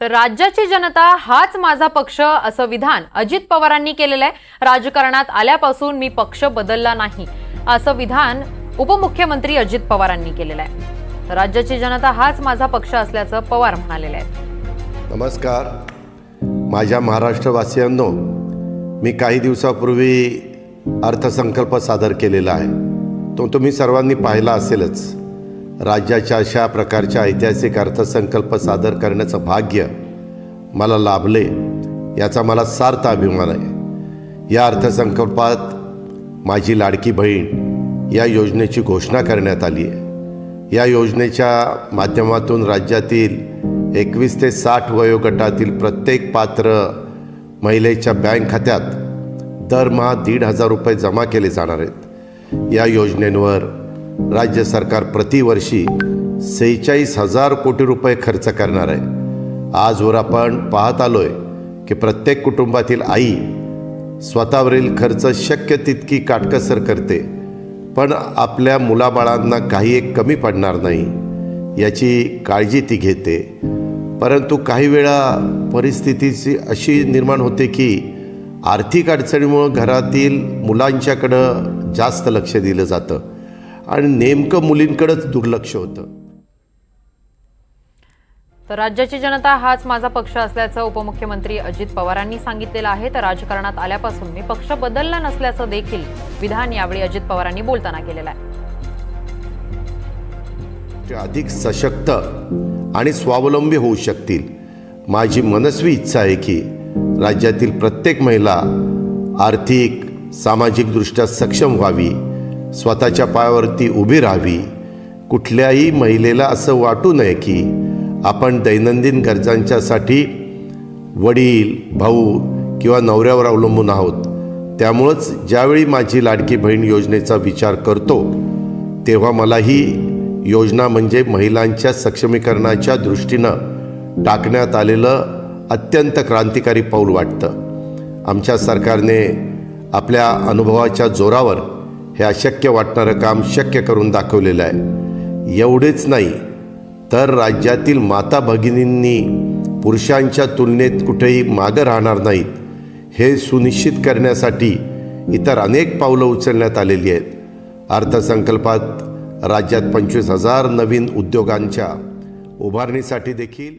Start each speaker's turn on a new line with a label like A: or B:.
A: तर राज्याची जनता हाच माझा पक्ष असं विधान अजित पवारांनी केलेलं आहे। राजकारणात आल्यापासून मी पक्ष बदलला नाही असं विधान उपमुख्यमंत्री अजित पवारांनी केलेलं आहे। तर राज्याची जनता हाच माझा पक्ष असल्याचं पवार म्हणालेले आहेत।
B: नमस्कार माझ्या महाराष्ट्रवासियांनो, मी काही दिवसापूर्वी अर्थसंकल्प सादर केलेला आहे। तो तुम्ही सर्वांनी पाहिला असेलच। राज्याच्या अशा प्रकारच्या ऐतिहासिक अर्थसंकल्प सादर करण्याचं भाग्य मला लाभले याचा मला सार्थ अभिमान आहे। या अर्थसंकल्पात माझी लाडकी बहीण या योजनेची घोषणा करण्यात आली आहे। या योजनेच्या माध्यमातून राज्यातील 21 ते 60 वयोगटातील प्रत्येक पात्र महिलेच्या बँक खात्यात दरमहा 1,500 रुपये जमा केले जाणार आहेत। या योजनेवर राज्य सरकार प्रतिवर्षी 46,000 कोटी रुपये खर्च करणार आहे। आजवर आपण पाहत आलोय की प्रत्येक कुटुंबातील आई स्वतःवरील खर्च शक्य तितकी काटकसर करते, पण आपल्या मुलाबाळांना काही एक कमी पडणार नाही याची काळजी ती घेते। परंतु काही वेळा परिस्थितीची अशी निर्माण होते की आर्थिक अडचणीमुळे घरातील मुलांच्याकडं जास्त लक्ष दिलं जातं आणि नेमकं मुलींकडेच दुर्लक्ष होतं।
A: तर राज्याची जनता हाच माझा पक्ष असल्याचं उपमुख्यमंत्री अजित पवारांनी सांगितलेलं आहे। तर राजकारणात आल्यापासून मी पक्ष बदलला नसल्याचं देखील विधान यावेळी अजित पवारांनी बोलताना केलेलं आहे।
B: अधिक सशक्त आणि स्वावलंबी होऊ शकतील। माझी मनस्वी इच्छा आहे की राज्यातील प्रत्येक महिला आर्थिक सामाजिकदृष्ट्या सक्षम व्हावी, स्वतःच्या पायावरती उभी राहावी। कुठल्याही महिलेला असं वाटू नये की आपण दैनंदिन गरजांच्यासाठी वडील, भाऊ किंवा नवऱ्यावर अवलंबून आहोत। त्यामुळंच ज्यावेळी माझी लाडकी बहीण योजनेचा विचार करतो तेव्हा मला ही योजना म्हणजे महिलांच्या सक्षमीकरणाच्या दृष्टीनं टाकण्यात आलेलं अत्यंत क्रांतिकारी पाऊल वाटतं। आमच्या सरकारने आपल्या अनुभवाच्या जोरावर हे अशक्य वाटणारं काम शक्य करून दाखवलेलं आहे। एवढेच नाही तर राज्यातील माता भगिनींनी पुरुषांच्या तुलनेत कुठेही मागं राहणार नाहीत हे सुनिश्चित करण्यासाठी इतर अनेक पावलं उचलण्यात आलेली आहेत। अर्थसंकल्पात राज्यात 25,000 नवीन उद्योगांच्या उभारणीसाठी देखील